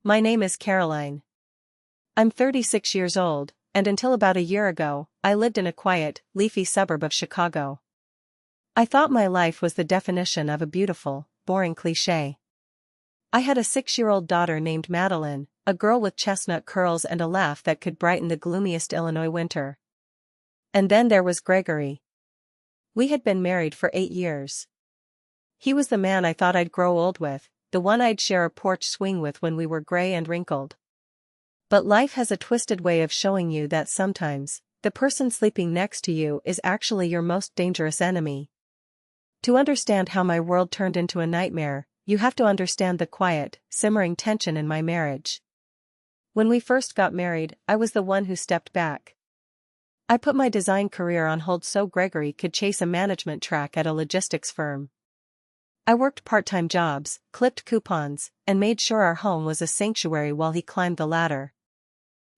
My name is Caroline. I'm 36 years old, and until about a year ago, I lived in a quiet, leafy suburb of Chicago. I thought my life was the definition of a beautiful, boring cliché. I had a 6-year-old daughter named Madeline, a girl with chestnut curls and a laugh that could brighten the gloomiest Illinois winter. And then there was Gregory. We had been married for 8 years. He was the man I thought I'd grow old with, the one I'd share a porch swing with when we were gray and wrinkled. But life has a twisted way of showing you that sometimes, the person sleeping next to you is actually your most dangerous enemy. To understand how my world turned into a nightmare, you have to understand the quiet, simmering tension in my marriage. When we first got married, I was the one who stepped back. I put my design career on hold so Gregory could chase a management track at a logistics firm. I worked part-time jobs, clipped coupons, and made sure our home was a sanctuary while he climbed the ladder.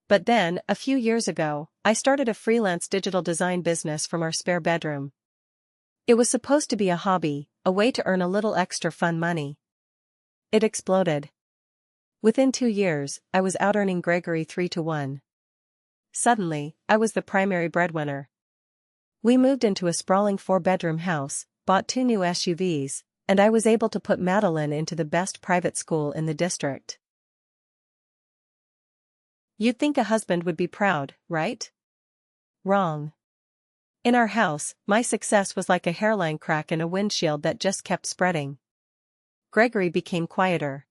But then, a few years ago, I started a freelance digital design business from our spare bedroom. It was supposed to be a hobby, a way to earn a little extra fun money. It exploded. Within 2 years, I was out-earning Gregory 3-1. Suddenly, I was the primary breadwinner. We moved into a sprawling 4-bedroom house, bought 2 new SUVs, and I was able to put Madeline into the best private school in the district. You'd think a husband would be proud, right? Wrong. In our house, my success was like a hairline crack in a windshield that just kept spreading. Gregory became quieter.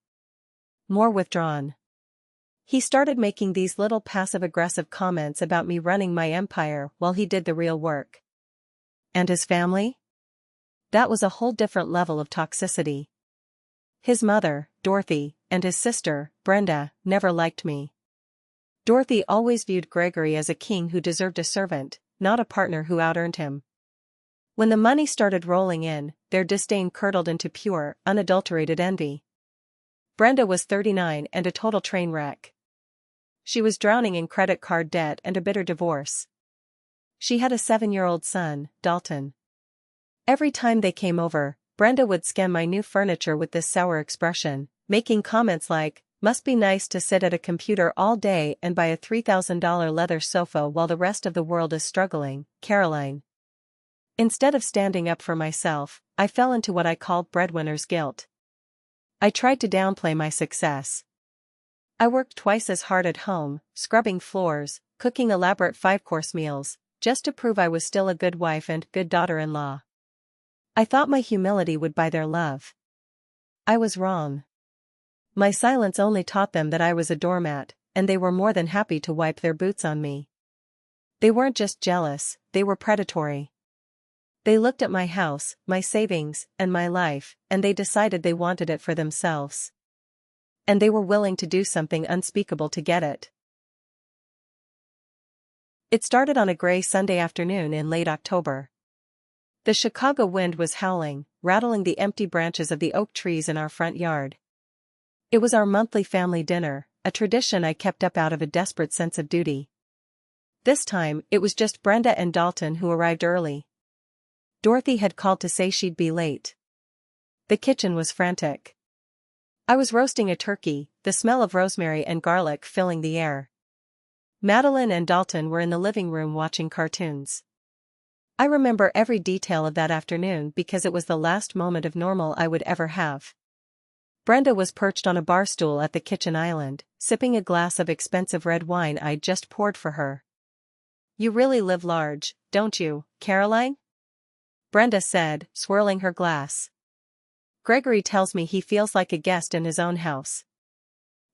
More withdrawn. He started making these little passive-aggressive comments about me running my empire while he did the real work. And his family? That was a whole different level of toxicity. His mother, Dorothy, and his sister, Brenda, never liked me. Dorothy always viewed Gregory as a king who deserved a servant, not a partner who out-earned him. When the money started rolling in, their disdain curdled into pure, unadulterated envy. Brenda was 39 and a total train wreck. She was drowning in credit card debt and a bitter divorce. She had a 7-year-old son, Dalton. Every time they came over, Brenda would scan my new furniture with this sour expression, making comments like, "Must be nice to sit at a computer all day and buy a $3,000 leather sofa while the rest of the world is struggling, Caroline." Instead of standing up for myself, I fell into what I called breadwinner's guilt. I tried to downplay my success. I worked twice as hard at home, scrubbing floors, cooking elaborate 5-course meals, just to prove I was still a good wife and good daughter-in-law. I thought my humility would buy their love. I was wrong. My silence only taught them that I was a doormat, and they were more than happy to wipe their boots on me. They weren't just jealous, they were predatory. They looked at my house, my savings, and my life, and they decided they wanted it for themselves. And they were willing to do something unspeakable to get it. It started on a gray Sunday afternoon in late October. The Chicago wind was howling, rattling the empty branches of the oak trees in our front yard. It was our monthly family dinner, a tradition I kept up out of a desperate sense of duty. This time, it was just Brenda and Dalton who arrived early. Dorothy had called to say she'd be late. The kitchen was frantic. I was roasting a turkey, the smell of rosemary and garlic filling the air. Madeline and Dalton were in the living room watching cartoons. I remember every detail of that afternoon because it was the last moment of normal I would ever have. Brenda was perched on a bar stool at the kitchen island, sipping a glass of expensive red wine I'd just poured for her. "You really live large, don't you, Caroline?" Brenda said, swirling her glass. "Gregory tells me he feels like a guest in his own house.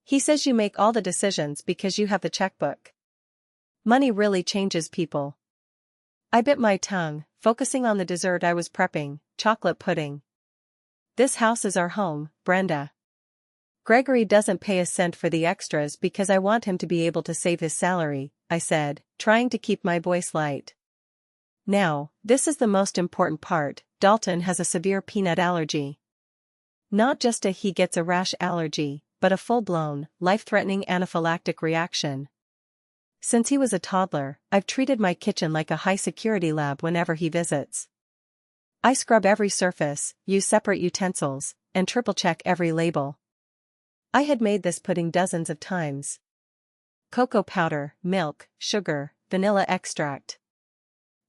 He says you make all the decisions because you have the checkbook. Money really changes people." I bit my tongue, focusing on the dessert I was prepping, chocolate pudding. "This house is our home, Brenda. Gregory doesn't pay a cent for the extras because I want him to be able to save his salary," I said, trying to keep my voice light. "Now, this is the most important part, Dalton has a severe peanut allergy. Not just he gets a rash allergy, but a full-blown, life-threatening anaphylactic reaction. Since he was a toddler, I've treated my kitchen like a high-security lab whenever he visits. I scrub every surface, use separate utensils, and triple-check every label. I had made this pudding dozens of times. Cocoa powder, milk, sugar, vanilla extract.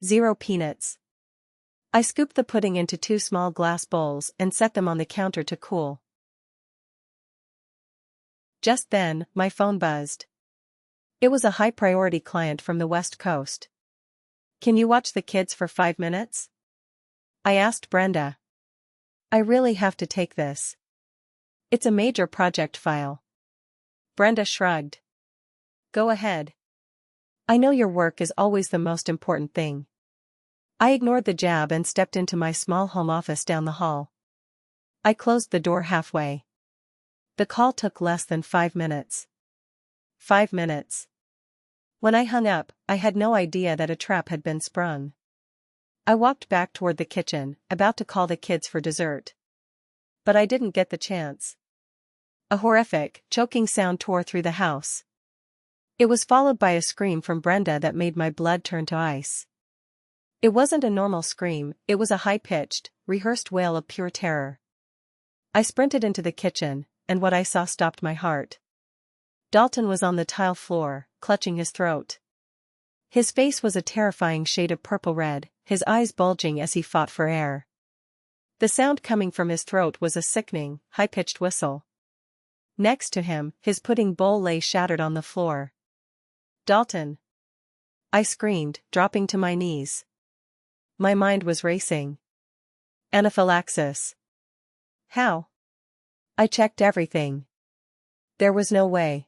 0 peanuts. I scooped the pudding into 2 small glass bowls and set them on the counter to cool. Just then, my phone buzzed. It was a high-priority client from the West Coast. "Can you watch the kids for 5 minutes?" I asked Brenda. "I really have to take this. It's a major project file." Brenda shrugged. "Go ahead. I know your work is always the most important thing." I ignored the jab and stepped into my small home office down the hall. I closed the door halfway. The call took less than 5 minutes. 5 minutes. When I hung up, I had no idea that a trap had been sprung. I walked back toward the kitchen, about to call the kids for dessert. But I didn't get the chance. A horrific, choking sound tore through the house. It was followed by a scream from Brenda that made my blood turn to ice. It wasn't a normal scream, it was a high-pitched, rehearsed wail of pure terror. I sprinted into the kitchen, and what I saw stopped my heart. Dalton was on the tile floor, clutching his throat. His face was a terrifying shade of purple-red, his eyes bulging as he fought for air. The sound coming from his throat was a sickening, high-pitched whistle. Next to him, his pudding bowl lay shattered on the floor. "Dalton!" I screamed, dropping to my knees. My mind was racing. Anaphylaxis. How? I checked everything. There was no way.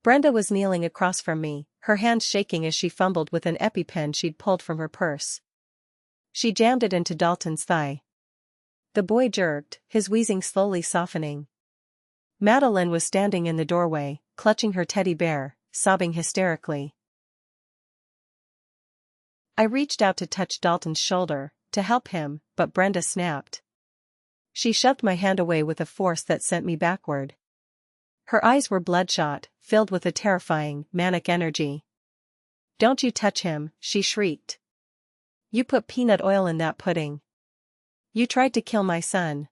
Brenda was kneeling across from me, her hands shaking as she fumbled with an EpiPen she'd pulled from her purse. She jammed it into Dalton's thigh. The boy jerked, his wheezing slowly softening. Madeline was standing in the doorway, clutching her teddy bear, sobbing hysterically. I reached out to touch Dalton's shoulder, to help him, but Brenda snapped. She shoved my hand away with a force that sent me backward. Her eyes were bloodshot, filled with a terrifying, manic energy. "Don't you touch him," she shrieked. "You put peanut oil in that pudding. You tried to kill my son."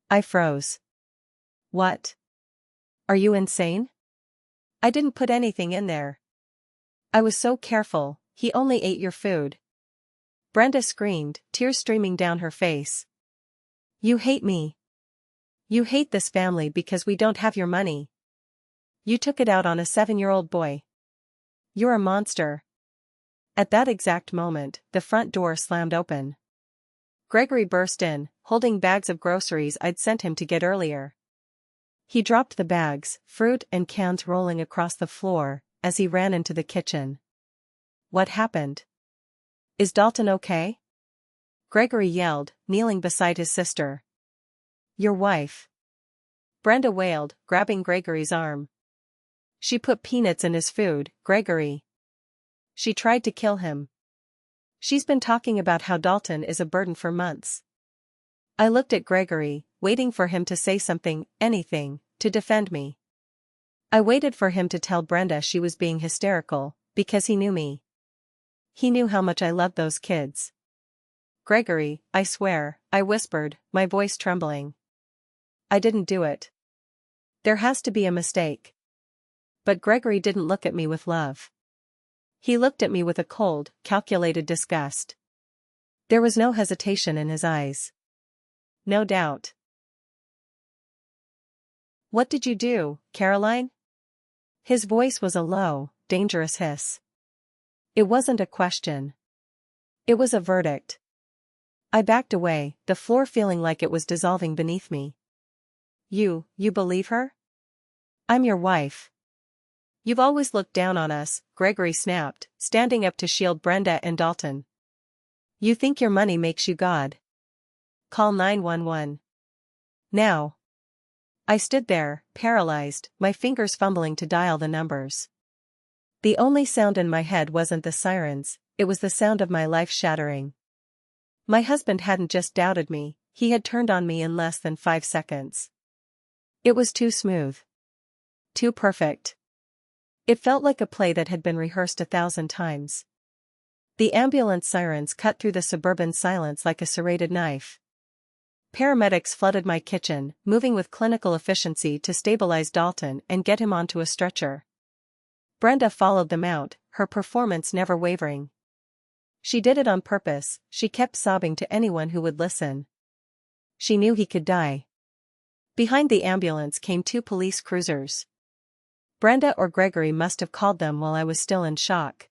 I froze. "What? Are you insane? I didn't put anything in there. I was so careful, he only ate your food." Brenda screamed, tears streaming down her face. "You hate me. You hate this family because we don't have your money. You took it out on a 7-year-old boy. You're a monster." At that exact moment, the front door slammed open. Gregory burst in, holding bags of groceries I'd sent him to get earlier. He dropped the bags, fruit and cans rolling across the floor, as he ran into the kitchen. "What happened? Is Dalton okay?" Gregory yelled, kneeling beside his sister. "Your wife." Brenda wailed, grabbing Gregory's arm. "She put peanuts in his food, Gregory. She tried to kill him. She's been talking about how Dalton is a burden for months." I looked at Gregory, waiting for him to say something, anything, to defend me. I waited for him to tell Brenda she was being hysterical, because he knew me. He knew how much I loved those kids. "Gregory, I swear," I whispered, my voice trembling. "I didn't do it. There has to be a mistake." But Gregory didn't look at me with love. He looked at me with a cold, calculated disgust. There was no hesitation in his eyes. No doubt. "What did you do, Caroline?" His voice was a low, dangerous hiss. It wasn't a question. It was a verdict. I backed away, the floor feeling like it was dissolving beneath me. You believe her? I'm your wife." "You've always looked down on us," Gregory snapped, standing up to shield Brenda and Dalton. "You think your money makes you God. Call 911. Now." I stood there, paralyzed, my fingers fumbling to dial the numbers. The only sound in my head wasn't the sirens, it was the sound of my life shattering. My husband hadn't just doubted me, he had turned on me in less than 5 seconds. It was too smooth. Too perfect. It felt like a play that had been rehearsed 1,000 times. The ambulance sirens cut through the suburban silence like a serrated knife. Paramedics flooded my kitchen, moving with clinical efficiency to stabilize Dalton and get him onto a stretcher. Brenda followed them out, her performance never wavering. She did it on purpose, she kept sobbing to anyone who would listen. She knew he could die. Behind the ambulance came 2 police cruisers. Brenda or Gregory must have called them while I was still in shock.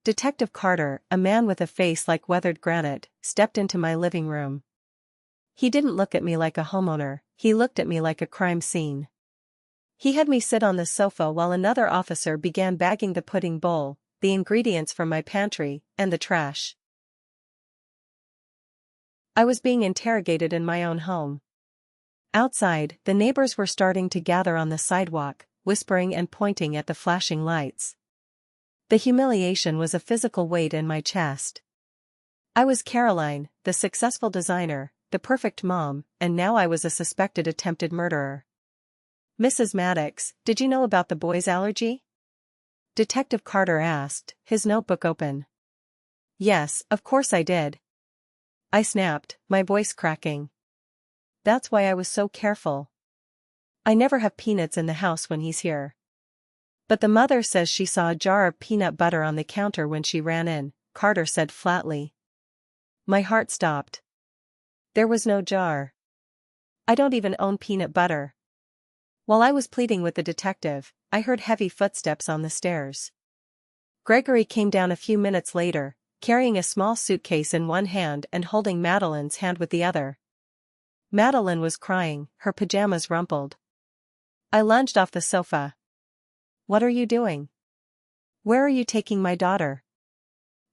Detective Carter, a man with a face like weathered granite, stepped into my living room. He didn't look at me like a homeowner, he looked at me like a crime scene. He had me sit on the sofa while another officer began bagging the pudding bowl, the ingredients from my pantry, and the trash. I was being interrogated in my own home. Outside, the neighbors were starting to gather on the sidewalk, whispering and pointing at the flashing lights. The humiliation was a physical weight in my chest. I was Caroline, the successful designer, the perfect mom, and now I was a suspected attempted murderer. Mrs. Maddox, did you know about the boy's allergy? Detective Carter asked, his notebook open. Yes, of course I did. I snapped, my voice cracking. That's why I was so careful. I never have peanuts in the house when he's here. But the mother says she saw a jar of peanut butter on the counter when she ran in, Carter said flatly. My heart stopped. There was no jar. I don't even own peanut butter. While I was pleading with the detective, I heard heavy footsteps on the stairs. Gregory came down a few minutes later, carrying a small suitcase in one hand and holding Madeline's hand with the other. Madeline was crying, her pajamas rumpled. I lunged off the sofa. What are you doing? Where are you taking my daughter?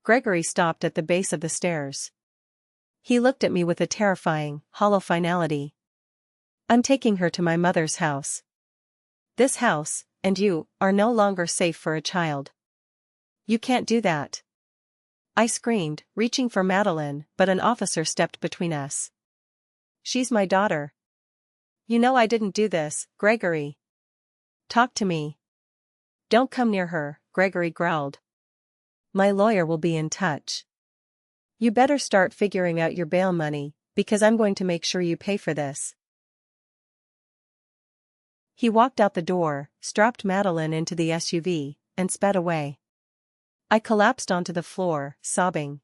Gregory stopped at the base of the stairs. He looked at me with a terrifying, hollow finality. I'm taking her to my mother's house. This house, and you, are no longer safe for a child. You can't do that. I screamed, reaching for Madeline, but an officer stepped between us. She's my daughter. You know I didn't do this, Gregory. Talk to me. Don't come near her, Gregory growled. My lawyer will be in touch. You better start figuring out your bail money, because I'm going to make sure you pay for this. He walked out the door, strapped Madeline into the SUV, and sped away. I collapsed onto the floor, sobbing.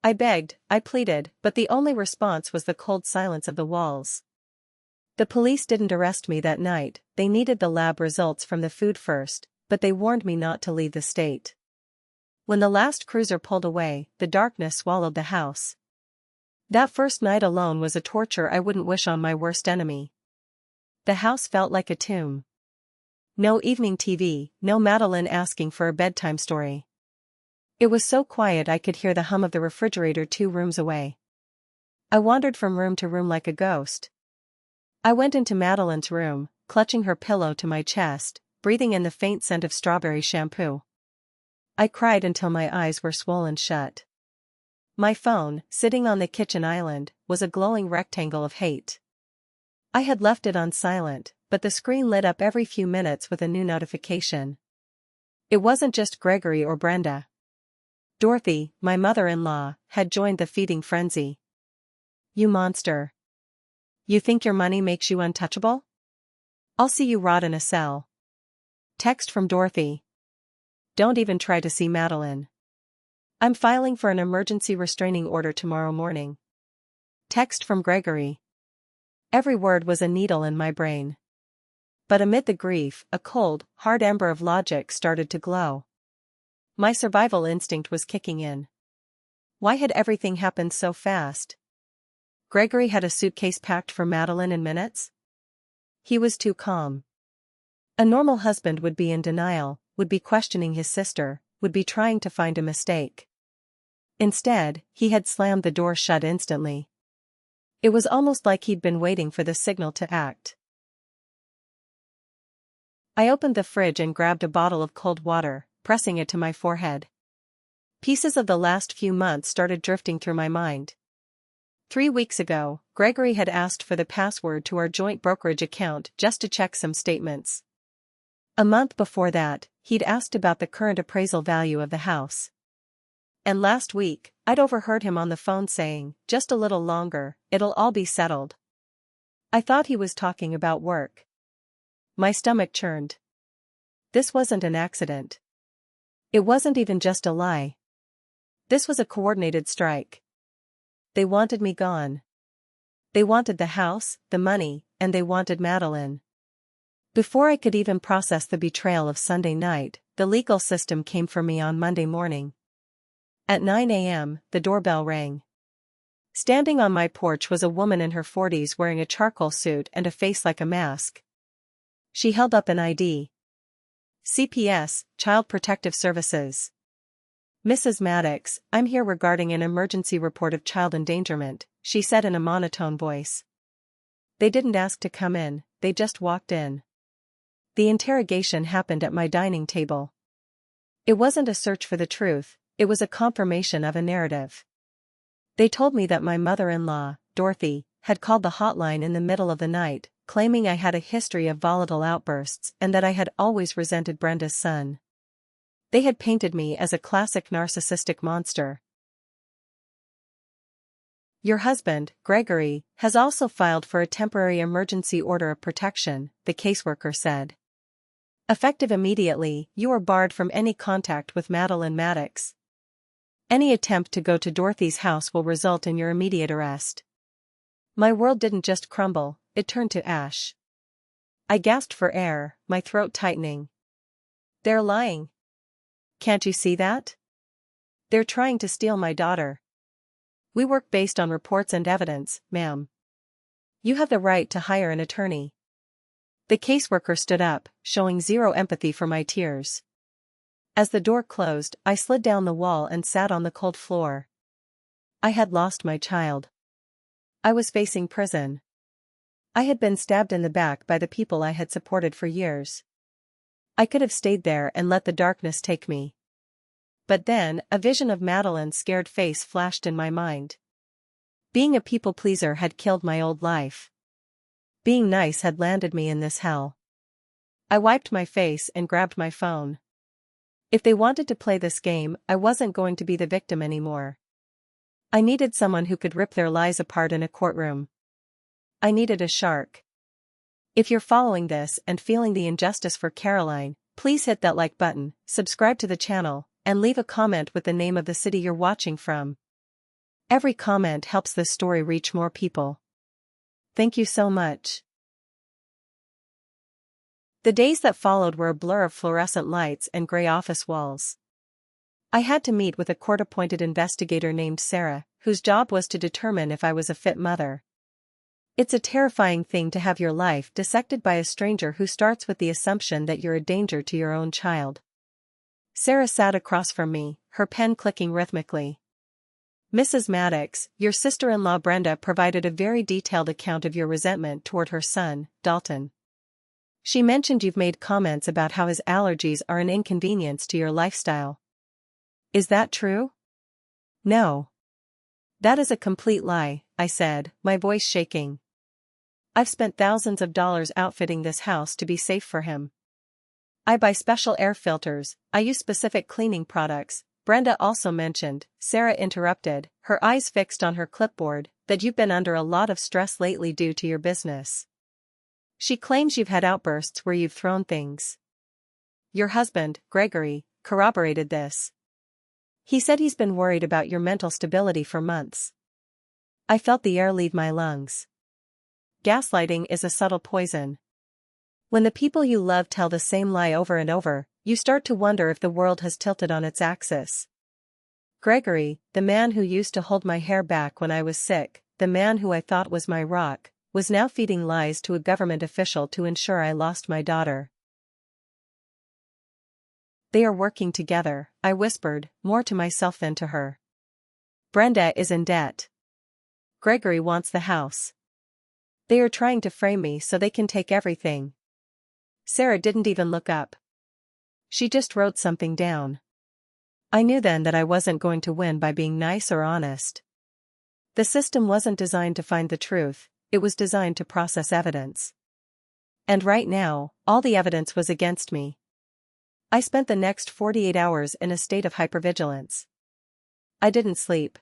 I begged, I pleaded, but the only response was the cold silence of the walls. The police didn't arrest me that night, they needed the lab results from the food first, but they warned me not to leave the state. When the last cruiser pulled away, the darkness swallowed the house. That first night alone was a torture I wouldn't wish on my worst enemy. The house felt like a tomb. No evening TV, no Madeline asking for a bedtime story. It was so quiet I could hear the hum of the refrigerator 2 rooms away. I wandered from room to room like a ghost. I went into Madeline's room, clutching her pillow to my chest, breathing in the faint scent of strawberry shampoo. I cried until my eyes were swollen shut. My phone, sitting on the kitchen island, was a glowing rectangle of hate. I had left it on silent, but the screen lit up every few minutes with a new notification. It wasn't just Gregory or Brenda. Dorothy, my mother-in-law, had joined the feeding frenzy. You monster. You think your money makes you untouchable? I'll see you rot in a cell. Text from Dorothy. Don't even try to see Madeline. I'm filing for an emergency restraining order tomorrow morning. Text from Gregory. Every word was a needle in my brain. But amid the grief, a cold, hard ember of logic started to glow. My survival instinct was kicking in. Why had everything happened so fast? Gregory had a suitcase packed for Madeline in minutes? He was too calm. A normal husband would be in denial, would be questioning his sister, would be trying to find a mistake. Instead, he had slammed the door shut instantly. It was almost like he'd been waiting for the signal to act. I opened the fridge and grabbed a bottle of cold water, pressing it to my forehead. Pieces of the last few months started drifting through my mind. 3 weeks ago, Gregory had asked for the password to our joint brokerage account just to check some statements. A month before that, he'd asked about the current appraisal value of the house. And last week, I'd overheard him on the phone saying, "Just a little longer, it'll all be settled." I thought he was talking about work. My stomach churned. This wasn't an accident. It wasn't even just a lie. This was a coordinated strike. They wanted me gone. They wanted the house, the money, and they wanted Madeline. Before I could even process the betrayal of Sunday night, the legal system came for me on Monday morning. At 9 a.m., the doorbell rang. Standing on my porch was a woman in her 40s wearing a charcoal suit and a face like a mask. She held up an ID. CPS, Child Protective Services. "Mrs. Maddox, I'm here regarding an emergency report of child endangerment," she said in a monotone voice. They didn't ask to come in, they just walked in. The interrogation happened at my dining table. It wasn't a search for the truth, it was a confirmation of a narrative. They told me that my mother-in-law, Dorothy, had called the hotline in the middle of the night, claiming I had a history of volatile outbursts and that I had always resented Brenda's son. They had painted me as a classic narcissistic monster. "Your husband, Gregory, has also filed for a temporary emergency order of protection," the caseworker said. "Effective immediately, you are barred from any contact with Madeline Maddox. Any attempt to go to Dorothy's house will result in your immediate arrest." My world didn't just crumble, it turned to ash. I gasped for air, my throat tightening. They're lying. Can't you see that? They're trying to steal my daughter. We work based on reports and evidence, ma'am. You have the right to hire an attorney. The caseworker stood up, showing zero empathy for my tears. As the door closed, I slid down the wall and sat on the cold floor. I had lost my child. I was facing prison. I had been stabbed in the back by the people I had supported for years. I could have stayed there and let the darkness take me. But then, a vision of Madeline's scared face flashed in my mind. Being a people-pleaser had killed my old life. Being nice had landed me in this hell. I wiped my face and grabbed my phone. If they wanted to play this game, I wasn't going to be the victim anymore. I needed someone who could rip their lies apart in a courtroom. I needed a shark. If you're following this and feeling the injustice for Caroline, please hit that like button, subscribe to the channel, and leave a comment with the name of the city you're watching from. Every comment helps this story reach more people. Thank you so much. The days that followed were a blur of fluorescent lights and gray office walls. I had to meet with a court-appointed investigator named Sarah, whose job was to determine if I was a fit mother. It's a terrifying thing to have your life dissected by a stranger who starts with the assumption that you're a danger to your own child. Sarah sat across from me, her pen clicking rhythmically. "Mrs. Maddox, your sister-in-law Brenda provided a very detailed account of your resentment toward her son, Dalton. She mentioned you've made comments about how his allergies are an inconvenience to your lifestyle. Is that true?" "No. That is a complete lie," I said, my voice shaking. "I've spent thousands of dollars outfitting this house to be safe for him. I buy special air filters, I use specific cleaning products." Brenda also mentioned, Sarah interrupted, her eyes fixed on her clipboard, "that you've been under a lot of stress lately due to your business. She claims you've had outbursts where you've thrown things. Your husband, Gregory, corroborated this. He said he's been worried about your mental stability for months." I felt the air leave my lungs. Gaslighting is a subtle poison. When the people you love tell the same lie over and over, you start to wonder if the world has tilted on its axis. Gregory, the man who used to hold my hair back when I was sick, the man who I thought was my rock, was now feeding lies to a government official to ensure I lost my daughter. "They are working together," I whispered, more to myself than to her. "Brenda is in debt. Gregory wants the house. They are trying to frame me so they can take everything." Sarah didn't even look up. She just wrote something down. I knew then that I wasn't going to win by being nice or honest. The system wasn't designed to find the truth, it was designed to process evidence. And right now, all the evidence was against me. I spent the next 48 hours in a state of hypervigilance. I didn't sleep.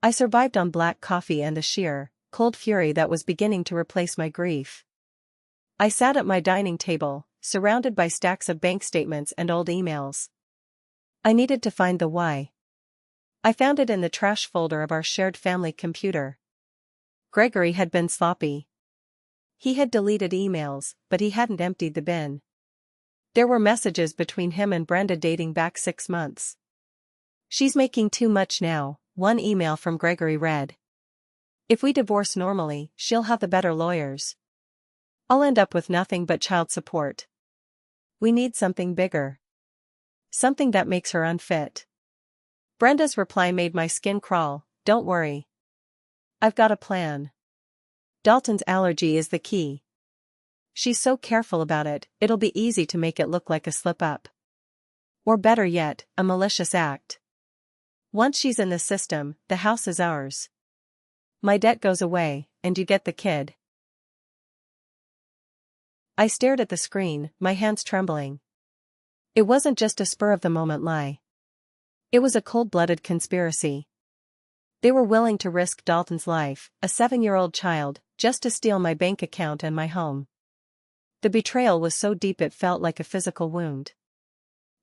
I survived on black coffee and the sheer, cold fury that was beginning to replace my grief. I sat at my dining table, surrounded by stacks of bank statements and old emails. I needed to find the why. I found it in the trash folder of our shared family computer. Gregory had been sloppy. He had deleted emails, but he hadn't emptied the bin. There were messages between him and Brenda dating back 6 months. "She's making too much now," one email from Gregory read. "If we divorce normally, she'll have the better lawyers. I'll end up with nothing but child support. We need something bigger. Something that makes her unfit." Brenda's reply made my skin crawl. "Don't worry. I've got a plan. Dalton's allergy is the key. She's so careful about it, it'll be easy to make it look like a slip-up. Or better yet, a malicious act. Once she's in the system, the house is ours. My debt goes away, and you get the kid." I stared at the screen, my hands trembling. It wasn't just a spur-of-the-moment lie. It was a cold-blooded conspiracy. They were willing to risk Dalton's life, a 7-year-old child, just to steal my bank account and my home. The betrayal was so deep it felt like a physical wound.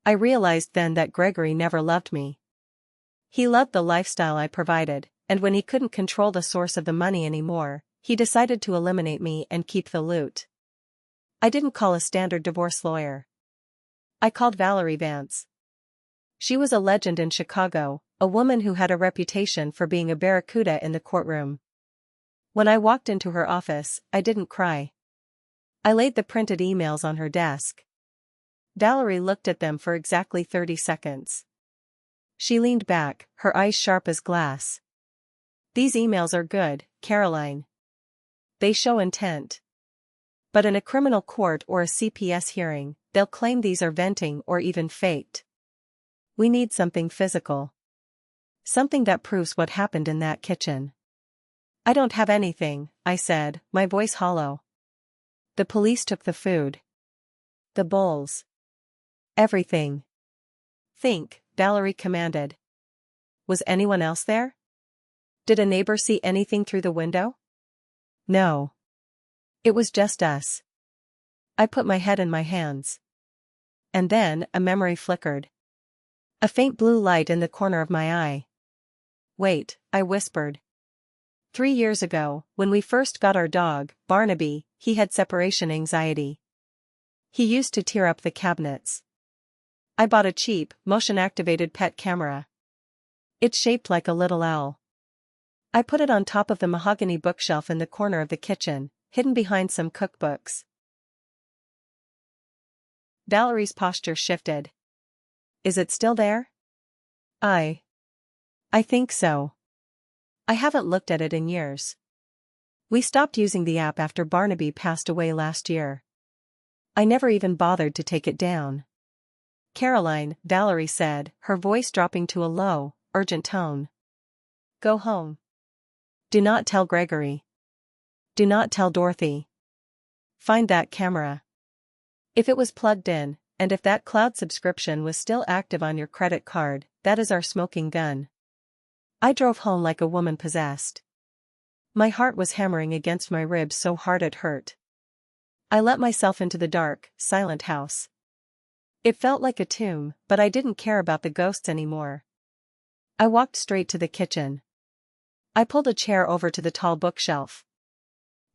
I realized then that Gregory never loved me. He loved the lifestyle I provided, and when he couldn't control the source of the money anymore, he decided to eliminate me and keep the loot. I didn't call a standard divorce lawyer. I called Valerie Vance. She was a legend in Chicago, a woman who had a reputation for being a barracuda in the courtroom. When I walked into her office, I didn't cry. I laid the printed emails on her desk. Valerie looked at them for exactly 30 seconds. She leaned back, her eyes sharp as glass. "These emails are good, Caroline. They show intent. But in a criminal court or a CPS hearing, they'll claim these are venting or even faked. We need something physical. Something that proves what happened in that kitchen." "I don't have anything," I said, my voice hollow. "The police took the food. The bowls. Everything." "Think," Valerie commanded. "Was anyone else there? Did a neighbor see anything through the window?" "No. It was just us." I put my head in my hands. And then, a memory flickered. A faint blue light in the corner of my eye. "Wait," I whispered. 3 years ago, when we first got our dog, Barnaby, he had separation anxiety. He used to tear up the cabinets. I bought a cheap, motion-activated pet camera. It's shaped like a little owl. I put it on top of the mahogany bookshelf in the corner of the kitchen, hidden behind some cookbooks. Valerie's posture shifted. "Is it still there?" I think so. I haven't looked at it in years. We stopped using the app after Barnaby passed away last year. I never even bothered to take it down." "Caroline," Valerie said, her voice dropping to a low, urgent tone. "Go home. Do not tell Gregory. Do not tell Dorothy. Find that camera. If it was plugged in, and if that cloud subscription was still active on your credit card, that is our smoking gun." I drove home like a woman possessed. My heart was hammering against my ribs so hard it hurt. I let myself into the dark, silent house. It felt like a tomb, but I didn't care about the ghosts anymore. I walked straight to the kitchen. I pulled a chair over to the tall bookshelf.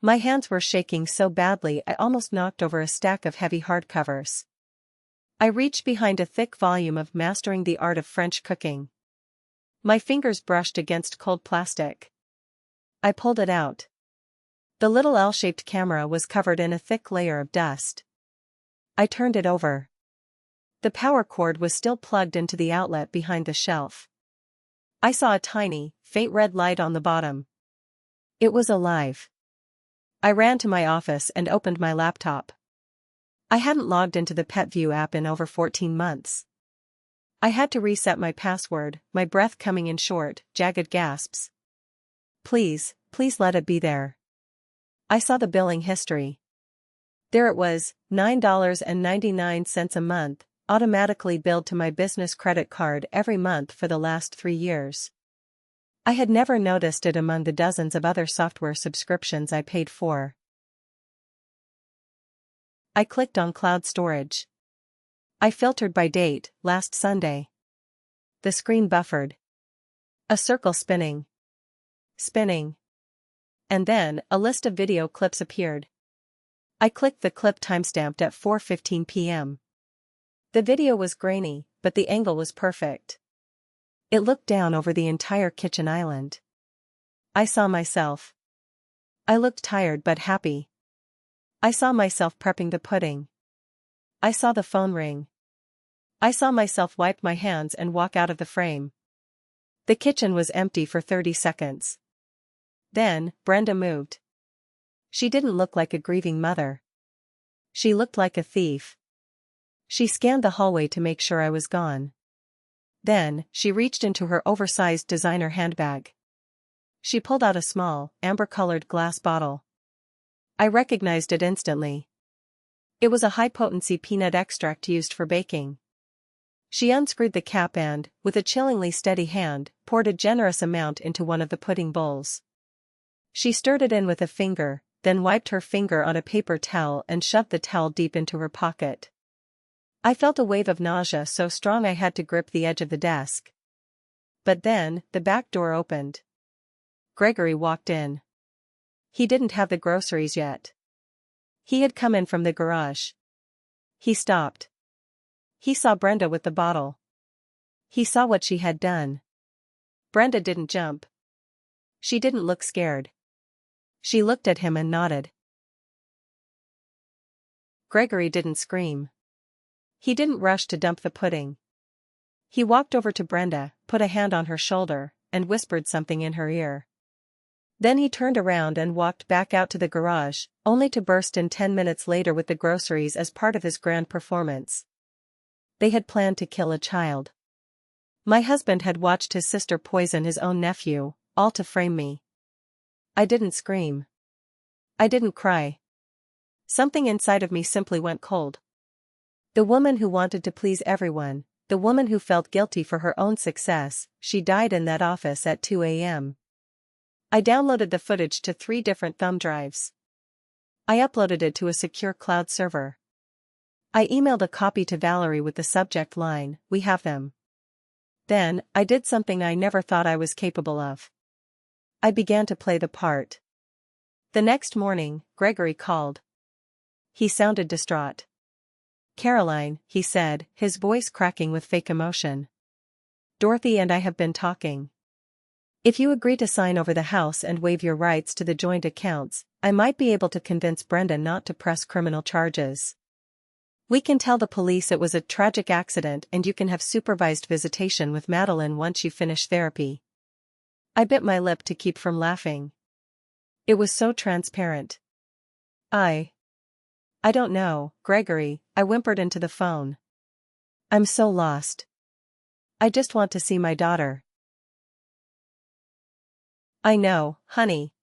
My hands were shaking so badly I almost knocked over a stack of heavy hardcovers. I reached behind a thick volume of Mastering the Art of French Cooking. My fingers brushed against cold plastic. I pulled it out. The little L-shaped camera was covered in a thick layer of dust. I turned it over. The power cord was still plugged into the outlet behind the shelf. I saw a tiny, faint red light on the bottom. It was alive. I ran to my office and opened my laptop. I hadn't logged into the PetView app in over 14 months. I had to reset my password, my breath coming in short, jagged gasps. Please let it be there." I saw the billing history. There it was, $9.99 a month, automatically billed to my business credit card every month for the last 3 years. I had never noticed it among the dozens of other software subscriptions I paid for. I clicked on cloud storage. I filtered by date, last Sunday. The screen buffered. A circle spinning. Spinning. And then, a list of video clips appeared. I clicked the clip timestamped at 4:15 p.m. The video was grainy, but the angle was perfect. It looked down over the entire kitchen island. I saw myself. I looked tired but happy. I saw myself prepping the pudding. I saw the phone ring. I saw myself wipe my hands and walk out of the frame. The kitchen was empty for 30 seconds. Then, Brenda moved. She didn't look like a grieving mother. She looked like a thief. She scanned the hallway to make sure I was gone. Then, she reached into her oversized designer handbag. She pulled out a small, amber-colored glass bottle. I recognized it instantly. It was a high-potency peanut extract used for baking. She unscrewed the cap and, with a chillingly steady hand, poured a generous amount into one of the pudding bowls. She stirred it in with a finger, then wiped her finger on a paper towel and shoved the towel deep into her pocket. I felt a wave of nausea so strong I had to grip the edge of the desk. But then, the back door opened. Gregory walked in. He didn't have the groceries yet. He had come in from the garage. He stopped. He saw Brenda with the bottle. He saw what she had done. Brenda didn't jump. She didn't look scared. She looked at him and nodded. Gregory didn't scream. He didn't rush to dump the pudding. He walked over to Brenda, put a hand on her shoulder, and whispered something in her ear. Then he turned around and walked back out to the garage, only to burst in 10 minutes later with the groceries as part of his grand performance. They had planned to kill a child. My husband had watched his sister poison his own nephew, all to frame me. I didn't scream. I didn't cry. Something inside of me simply went cold. The woman who wanted to please everyone, the woman who felt guilty for her own success, she died in that office at 2 a.m. I downloaded the footage to 3 different thumb drives. I uploaded it to a secure cloud server. I emailed a copy to Valerie with the subject line, "We have them." Then, I did something I never thought I was capable of. I began to play the part. The next morning, Gregory called. He sounded distraught. "Caroline," he said, his voice cracking with fake emotion. "Dorothy and I have been talking. If you agree to sign over the house and waive your rights to the joint accounts, I might be able to convince Brenda not to press criminal charges. We can tell the police it was a tragic accident and you can have supervised visitation with Madeline once you finish therapy." I bit my lip to keep from laughing. It was so transparent. I don't know, Gregory, I whimpered into the phone. I'm so lost. I just want to see my daughter. I know, honey.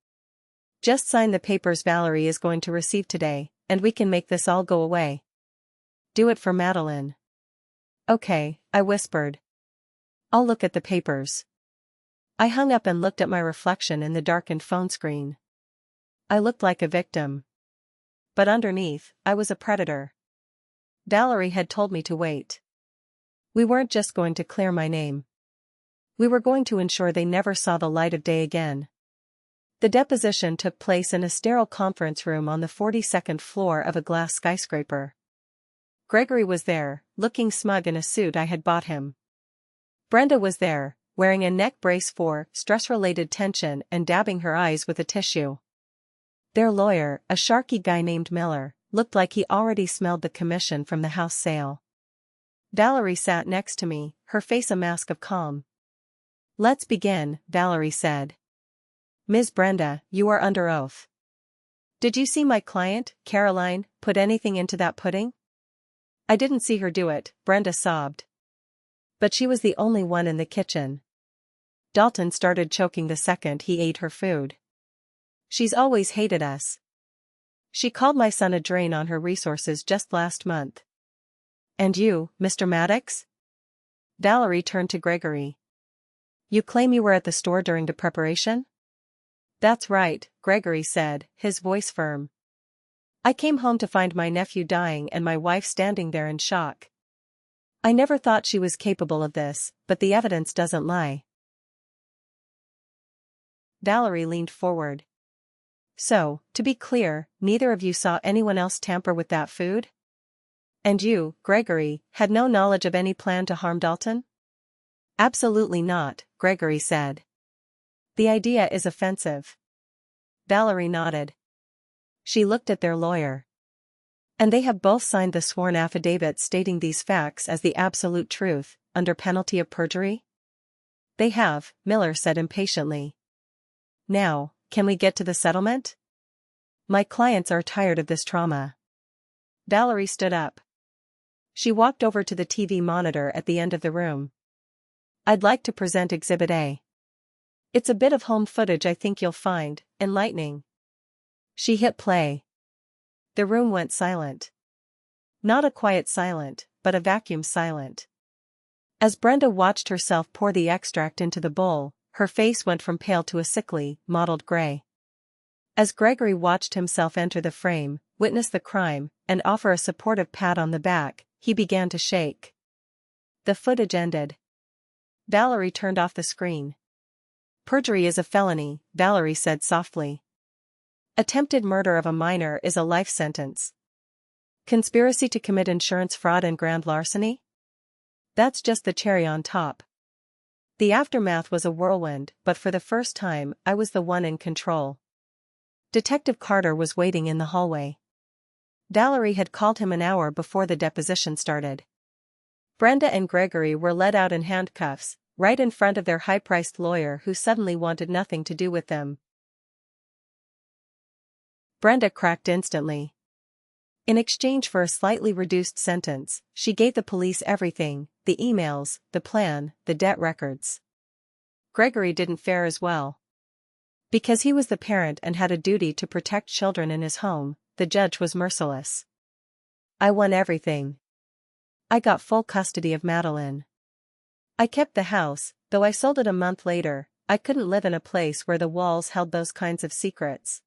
Just sign the papers Valerie is going to receive today, and we can make this all go away. Do it for Madeline. Okay, I whispered. I'll look at the papers. I hung up and looked at my reflection in the darkened phone screen. I looked like a victim. But underneath, I was a predator. Valerie had told me to wait. We weren't just going to clear my name. We were going to ensure they never saw the light of day again. The deposition took place in a sterile conference room on the 42nd floor of a glass skyscraper. Gregory was there, looking smug in a suit I had bought him. Brenda was there, wearing a neck brace for stress-related tension and dabbing her eyes with a tissue. Their lawyer, a sharky guy named Miller, looked like he already smelled the commission from the house sale. Valerie sat next to me, her face a mask of calm. Let's begin, Valerie said. Ms. Brenda, you are under oath. Did you see my client, Caroline, put anything into that pudding? I didn't see her do it, Brenda sobbed. But she was the only one in the kitchen. Dalton started choking the second he ate her food. She's always hated us. She called my son a drain on her resources just last month. And you, Mr. Maddox? Valerie turned to Gregory. You claim you were at the store during the preparation? That's right, Gregory said, his voice firm. I came home to find my nephew dying and my wife standing there in shock. I never thought she was capable of this, but the evidence doesn't lie. Valerie leaned forward. So, to be clear, neither of you saw anyone else tamper with that food? And you, Gregory, had no knowledge of any plan to harm Dalton? Absolutely not, Gregory said. The idea is offensive. Valerie nodded. She looked at their lawyer. And they have both signed the sworn affidavit stating these facts as the absolute truth, under penalty of perjury? They have, Miller said impatiently. Now, can we get to the settlement? My clients are tired of this trauma. Valerie stood up. She walked over to the TV monitor at the end of the room. I'd like to present Exhibit A. It's a bit of home footage I think you'll find enlightening. She hit play. The room went silent. Not a quiet silent, but a vacuum silent. As Brenda watched herself pour the extract into the bowl, her face went from pale to a sickly, mottled gray. As Gregory watched himself enter the frame, witness the crime, and offer a supportive pat on the back, he began to shake. The footage ended. Valerie turned off the screen. Perjury is a felony, Valerie said softly. Attempted murder of a minor is a life sentence. Conspiracy to commit insurance fraud and grand larceny? That's just the cherry on top. The aftermath was a whirlwind, but for the first time, I was the one in control. Detective Carter was waiting in the hallway. Valerie had called him an hour before the deposition started. Brenda and Gregory were led out in handcuffs, right in front of their high-priced lawyer who suddenly wanted nothing to do with them. Brenda cracked instantly. In exchange for a slightly reduced sentence, she gave the police everything, the emails, the plan, the debt records. Gregory didn't fare as well. Because he was the parent and had a duty to protect children in his home, the judge was merciless. I won everything. I got full custody of Madeline. I kept the house, though I sold it a month later. I couldn't live in a place where the walls held those kinds of secrets.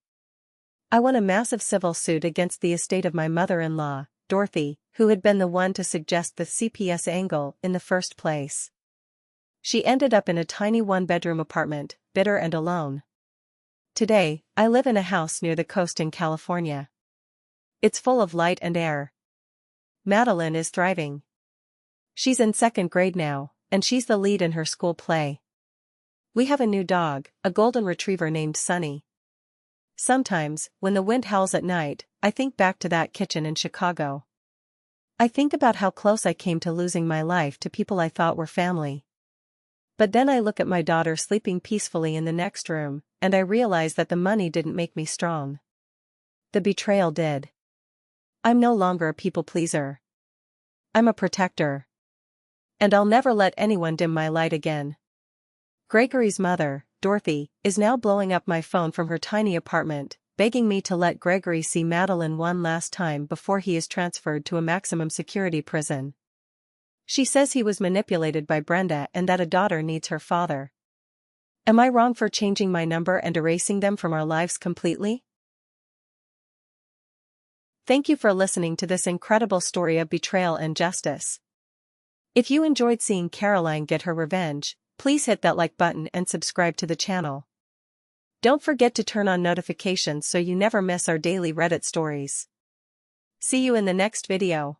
I won a massive civil suit against the estate of my mother-in-law, Dorothy, who had been the one to suggest the CPS angle in the first place. She ended up in a tiny one-bedroom apartment, bitter and alone. Today, I live in a house near the coast in California. It's full of light and air. Madeline is thriving. She's in second grade now, and she's the lead in her school play. We have a new dog, a golden retriever named Sunny. Sometimes, when the wind howls at night, I think back to that kitchen in Chicago. I think about how close I came to losing my life to people I thought were family. But then I look at my daughter sleeping peacefully in the next room, and I realize that the money didn't make me strong. The betrayal did. I'm no longer a people pleaser. I'm a protector. And I'll never let anyone dim my light again. Gregory's mother, Dorothy, is now blowing up my phone from her tiny apartment, begging me to let Gregory see Madeline one last time before he is transferred to a maximum security prison. She says he was manipulated by Brenda and that a daughter needs her father. Am I wrong for changing my number and erasing them from our lives completely? Thank you for listening to this incredible story of betrayal and justice. If you enjoyed seeing Caroline get her revenge, please hit that like button and subscribe to the channel. Don't forget to turn on notifications so you never miss our daily Reddit stories. See you in the next video.